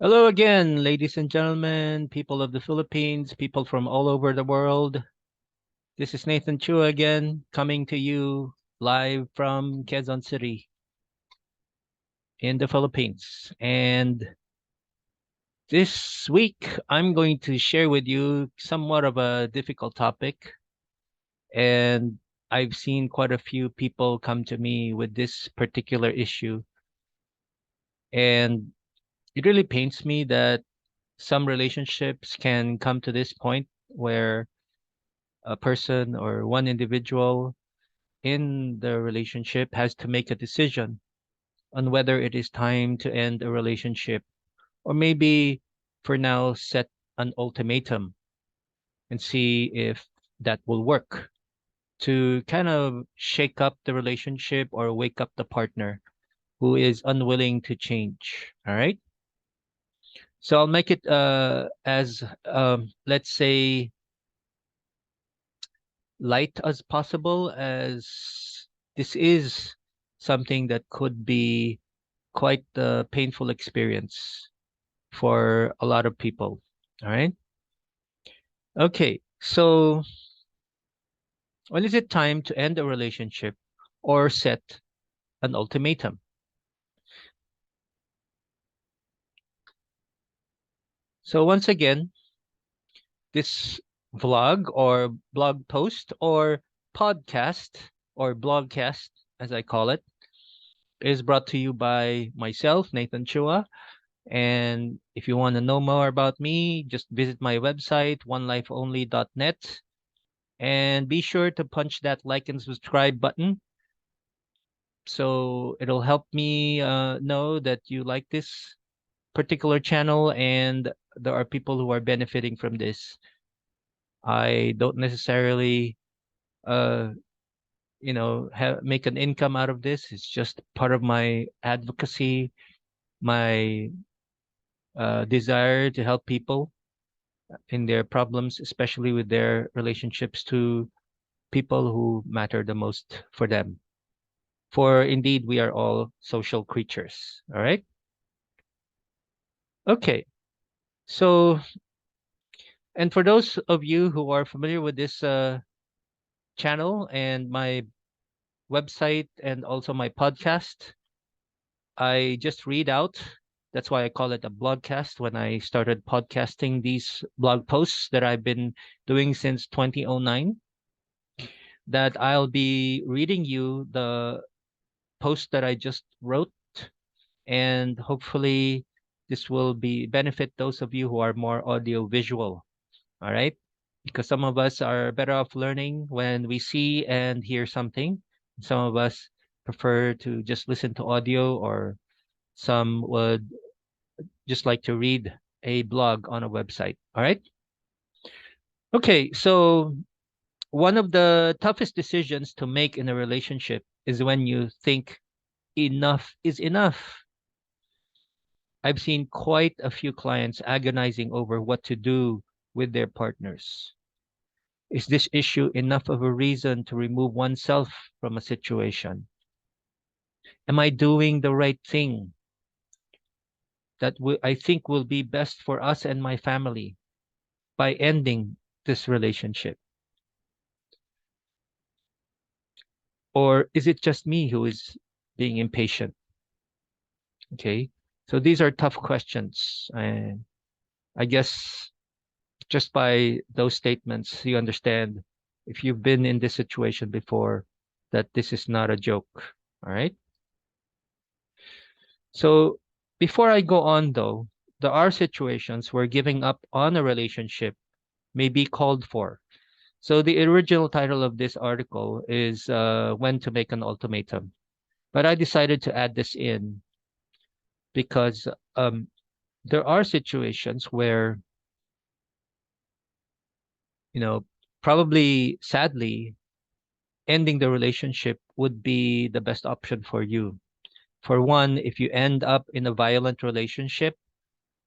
Hello again, ladies and gentlemen, people of the Philippines, people from all over the world. This is Nathan Chua again, coming to you live from Quezon City in the Philippines. And this week, I'm going to share with you somewhat of a difficult topic. And I've seen quite a few people come to me with this particular issue. And it really pains me that some relationships can come to this point where a person or one individual in the relationship has to make a decision on whether it is time to end a relationship or maybe for now set an ultimatum and see if that will work to kind of shake up the relationship or wake up the partner who is unwilling to change. All right. So I'll make it as let's say light as possible, as this is something that could be quite a painful experience for a lot of people. All right. Okay. So when is it time to end a relationship or set an ultimatum? So once again, this vlog or blog post or podcast or blogcast, as I call it, is brought to you by myself, Nathan Chua. And if you want to know more about me, just visit my website, onelifeonly.net. And be sure to punch that like and subscribe button so it'll help me know that you like this particular channel and there are people who are benefiting from this. I don't necessarily, uh, make an income out of this. It's just part of my advocacy, my desire to help people in their problems, especially with their relationships to people who matter the most for them. For indeed, we are all social creatures. All right. Okay. So, and for those of you who are familiar with this channel and my website and also my podcast, I just read out. That's why I call it a blogcast. When I started podcasting these blog posts that I've been doing since 2009, that I'll be reading you the post that I just wrote, and hopefully this will be benefit those of you who are more audio visual. All right, because some of us are better off learning when we see and hear something. Some of us prefer to just listen to audio, or some would just like to read a blog on a website. All right. Okay, so one of the toughest decisions to make in a relationship is when you think enough is enough. I've seen quite a few clients agonizing over what to do with their partners. Is this issue enough of a reason to remove oneself from a situation? Am I doing the right thing that I think will be best for us and my family by ending this relationship? Or is it just me who is being impatient? Okay. So these are tough questions. And I guess just by those statements, you understand, if you've been in this situation before, that this is not a joke. All right. So before I go on, though, there are situations where giving up on a relationship may be called for. So the original title of this article is When to Make an Ultimatum. But I decided to add this in because there are situations where, you know, probably sadly, ending the relationship would be the best option for you. For one, if you end up in a violent relationship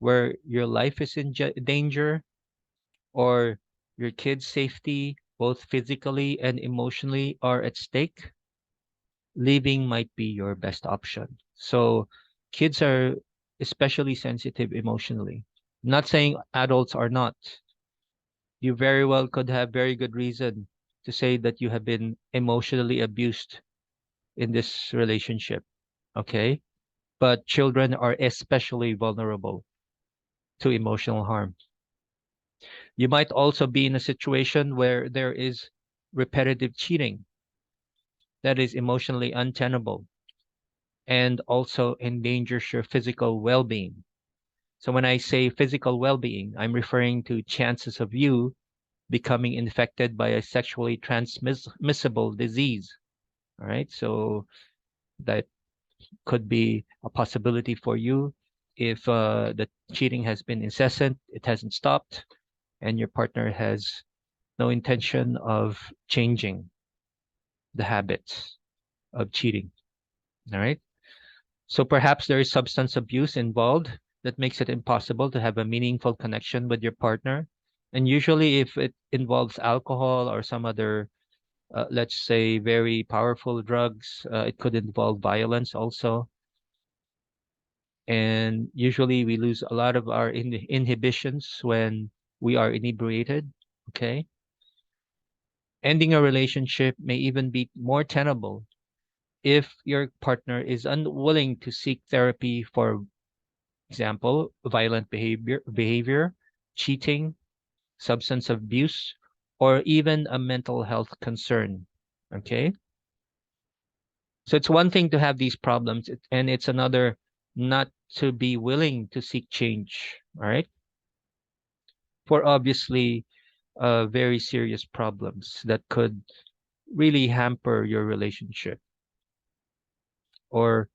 where your life is in danger, or your kids' safety, both physically and emotionally, are at stake, leaving might be your best option. So, kids are especially sensitive emotionally. Not saying adults are not. You very well could have very good reason to say that you have been emotionally abused in this relationship. Okay. But children are especially vulnerable to emotional harm. You might also be in a situation where there is repetitive cheating that is emotionally untenable and also endangers your physical well being. So, when I say physical well being, I'm referring to chances of you becoming infected by a sexually transmissible disease. All right. So, that could be a possibility for you if the cheating has been incessant, it hasn't stopped, and your partner has no intention of changing the habits of cheating. All right. So perhaps there is substance abuse involved that makes it impossible to have a meaningful connection with your partner. And usually, if it involves alcohol or some other, let's say, very powerful drugs, it could involve violence also. And usually, we lose a lot of our inhibitions when we are inebriated. Okay. Ending a relationship may even be more tenable if your partner is unwilling to seek therapy for example, violent behavior, cheating, substance abuse, or even a mental health concern. Okay? So it's one thing to have these problems, and it's another not to be willing to seek change. All right? For obviously very serious problems that could really hamper your relationship or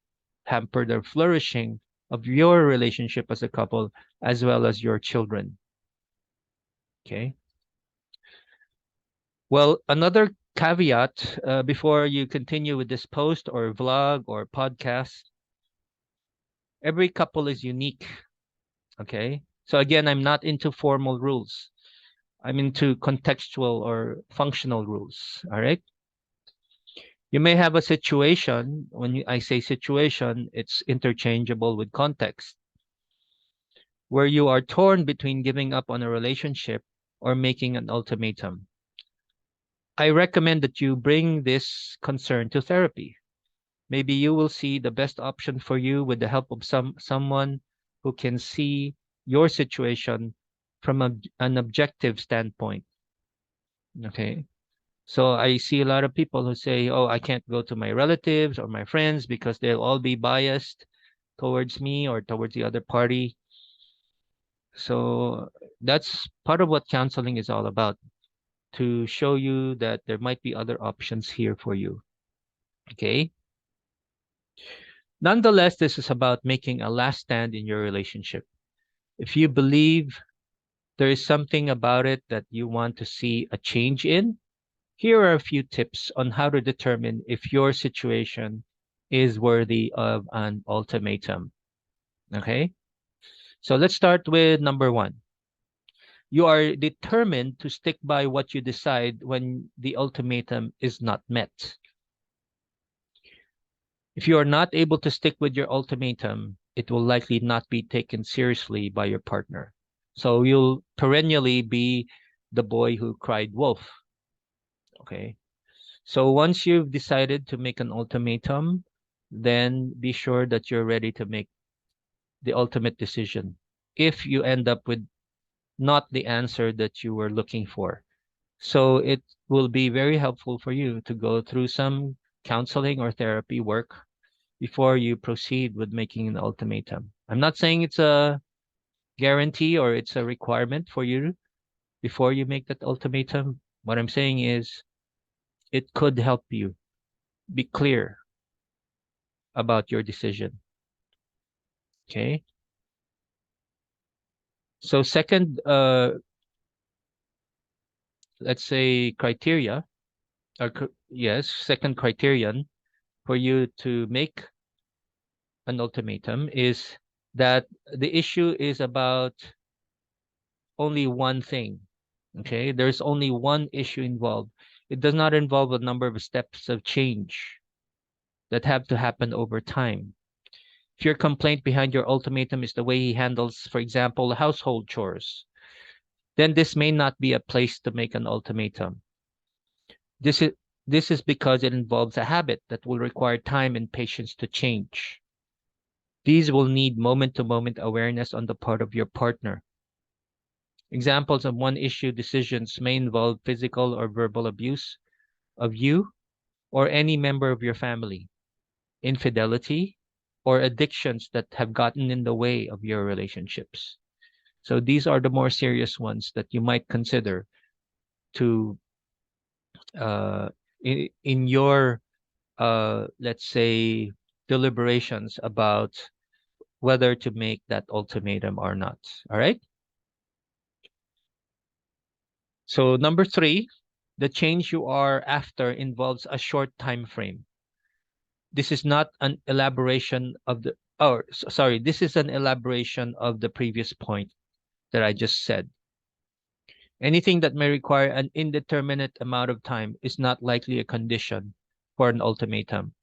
hamper the flourishing of your relationship as a couple as well as your children. Okay? Well, another caveat before you continue with this post or vlog or podcast, every couple is unique. Okay. So, again, I'm not into formal rules, I'm into contextual or functional rules. All right. You may have a situation, I say situation, it's interchangeable with context, where you are torn between giving up on a relationship or making an ultimatum. I recommend that you bring this concern to therapy. Maybe you will see the best option for you with the help of someone who can see your situation from an objective standpoint. Okay. So I see a lot of people who say, "Oh, I can't go to my relatives or my friends because they'll all be biased towards me or towards the other party." So that's part of what counseling is all about, to show you that there might be other options here for you. Okay. Nonetheless, this is about making a last stand in your relationship. If you believe there is something about it that you want to see a change in, here are a few tips on how to determine if your situation is worthy of an ultimatum. Okay? So let's start with number one. You are determined to stick by what you decide when the ultimatum is not met. If you are not able to stick with your ultimatum, it will likely not be taken seriously by your partner. So you'll perennially be the boy who cried wolf. Okay. So once you've decided to make an ultimatum, then be sure that you're ready to make the ultimate decision. If you end up with not the answer that you were looking for. So it will be very helpful for you to go through some counseling or therapy work before you proceed with making an ultimatum. I'm not saying it's a guarantee or it's a requirement for you before you make that ultimatum. What I'm saying is it could help you be clear about your decision. Okay. So second, let's say criteria or yes, second criterion for you to make an ultimatum is that the issue is about only one thing. Okay, there's only one issue involved. It does not involve a number of steps of change that have to happen over time. If your complaint behind your ultimatum is the way he handles, for example, household chores, then this may not be a place to make an ultimatum. This is this is because it involves a habit that will require time and patience to change. These will need moment to moment awareness on the part of your partner. Examples of one issue decisions may involve physical or verbal abuse of you or any member of your family, infidelity, or addictions that have gotten in the way of your relationships. So these are the more serious ones that you might consider to uh, in your let's say deliberations about whether to make that ultimatum or not. All right. So number three, the change you are after involves a short time frame. This is not an elaboration of the sorry, this is an elaboration of the previous point that I just said. Anything that may require an indeterminate amount of time is not likely a condition for an ultimatum.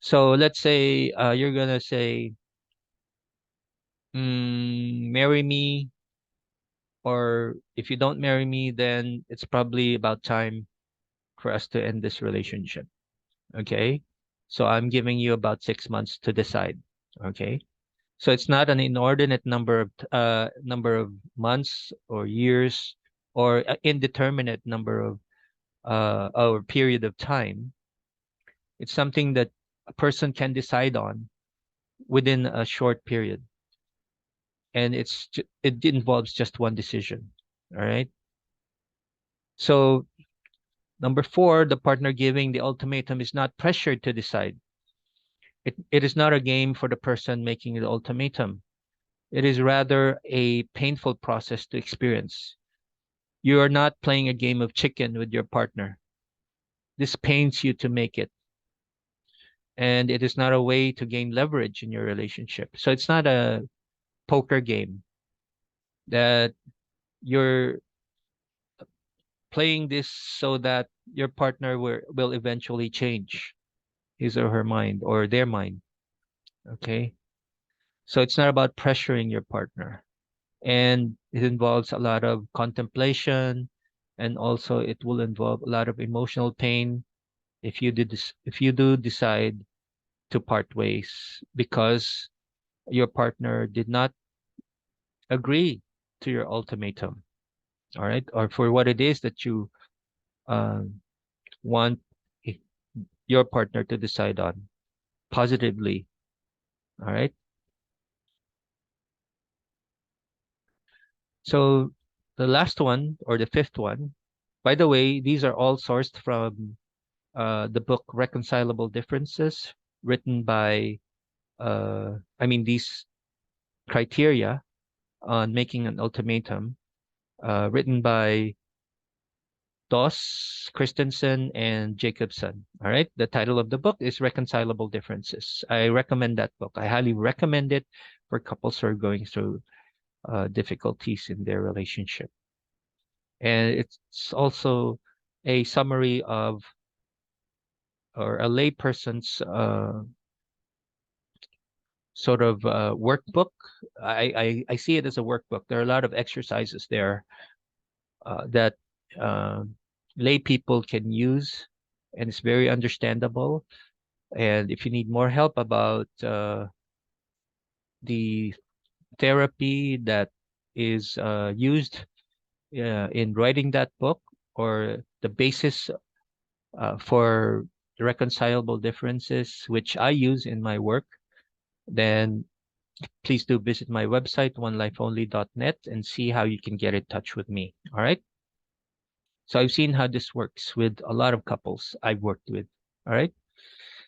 So let's say you're gonna say, marry me, or if you don't marry me, then it's probably about time for us to end this relationship. Okay. So I'm giving you about 6 months to decide. Okay. So it's not an inordinate number of months or years or an indeterminate number of or period of time. It's something that a person can decide on within a short period, and it involves just one decision. All right. So number four, the partner giving the ultimatum is not pressured to decide. It is not a game for the person making the ultimatum. It is rather a painful process to experience. You are not playing a game of chicken with your partner. This pains you to make it. And it is not a way to gain leverage in your relationship. So it's not a poker game that you're playing this so that your partner will eventually change his or her mind or their mind. Okay. So it's not about pressuring your partner. And it involves a lot of contemplation, and also it will involve a lot of emotional pain if you do decide to part ways because your partner did not agree to your ultimatum. All right. Or for what it is that you um, want i- your partner to decide on positively. All right. So the last one, or the fifth one, by the way, these are all sourced from the book Reconcilable Differences, written by, these criteria on making an ultimatum, written by Doss, Christensen, and Jacobson. All right. The title of the book is Reconcilable Differences. I recommend that book. I highly recommend it for couples who are going through difficulties in their relationship. And it's also a summary of, or a layperson's sort of workbook. I see it as a workbook. There are a lot of exercises there that uh, lay people can use, and it's very understandable. And if you need more help about the therapy that is used in writing that book, or the basis for reconcilable differences, which I use in my work, then please do visit my website, onelifeonly.net, and see how you can get in touch with me. All right. So I've seen how this works with a lot of couples I've worked with. All right.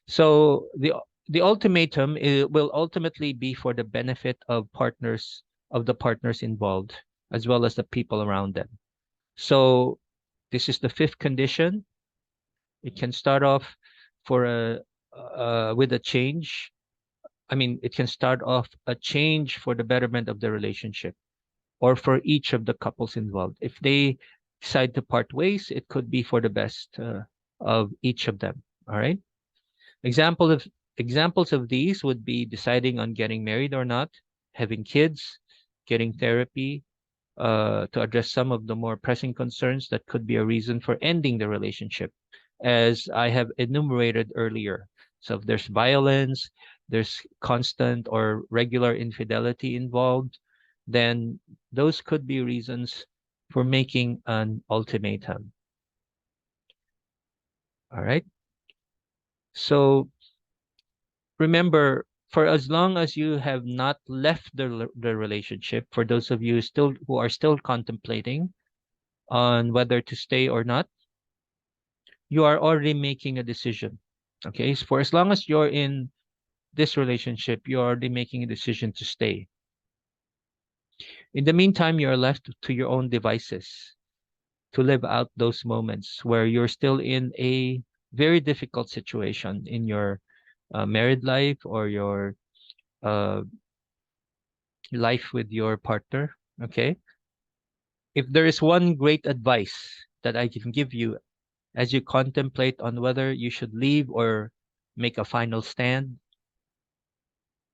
So the ultimatum will ultimately be for the benefit of the partners involved, as well as the people around them. So this is the fifth condition. It can start off for a with a change. It can start off a change for the betterment of the relationship, or for each of the couples involved. If they decide to part ways, it could be for the best of each of them. All right. Example of Examples of these would be deciding on getting married or not, having kids, getting therapy, to address some of the more pressing concerns that could be a reason for ending the relationship, as I have enumerated earlier. So if there's violence, there's constant or regular infidelity involved, then those could be reasons for making an ultimatum. All right. So remember, for as long as you have not left the relationship, for those of you still who are still contemplating on whether to stay or not, you are already making a decision. Okay, so for as long as you're in this relationship, you're already making a decision to stay. In the meantime, you're left to your own devices to live out those moments where you're still in a very difficult situation in your married life or your uh, life with your partner. Okay, if there is one great advice that I can give you as you contemplate on whether you should leave or make a final stand,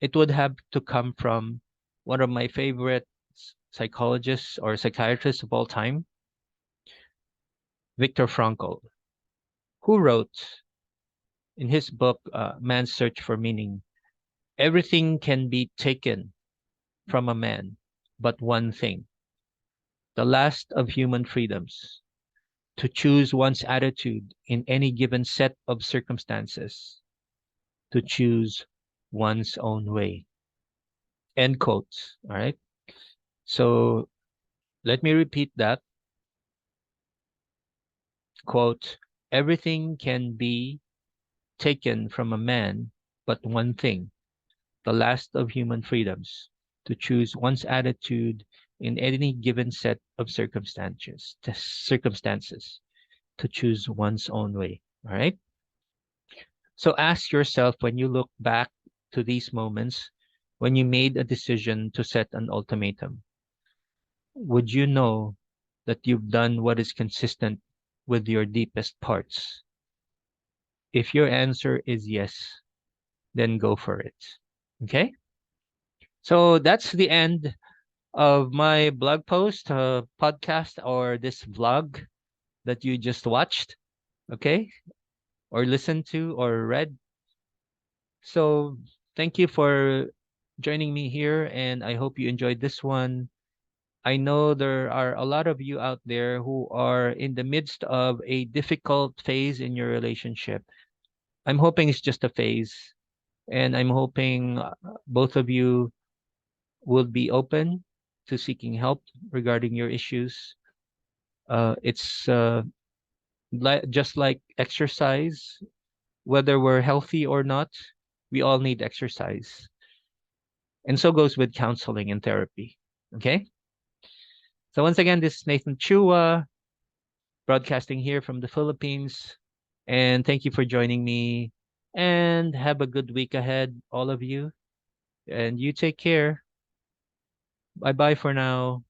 it would have to come from one of my favorite psychologists or psychiatrists of all time, Viktor Frankl, who wrote in his book, Man's Search for Meaning, everything can be taken from a man, but one thing, the last of human freedoms, to choose one's attitude in any given set of circumstances, to choose one's own way. End quote. All right. So let me repeat that quote. Everything can be taken from a man, but one thing, the last of human freedoms, to choose one's attitude in any given set of circumstances, to choose one's own way. All right. So ask yourself when you look back to these moments when you made a decision to set an ultimatum, would you know that you've done what is consistent with your deepest parts? If your answer is yes, then go for it. Okay? So that's the end of my blog post, podcast, or this vlog that you just watched. Okay? Or listened to or read. So thank you for joining me here, and I hope you enjoyed this one. I know there are a lot of you out there who are in the midst of a difficult phase in your relationship. I'm hoping it's just a phase, and I'm hoping both of you will be open to seeking help regarding your issues. It's just like exercise, whether we're healthy or not, we all need exercise. And so goes with counseling and therapy. Okay? So once again, this is Nathan Chua, broadcasting here from the Philippines. And thank you for joining me. And have a good week ahead, all of you. And you take care. Bye bye for now.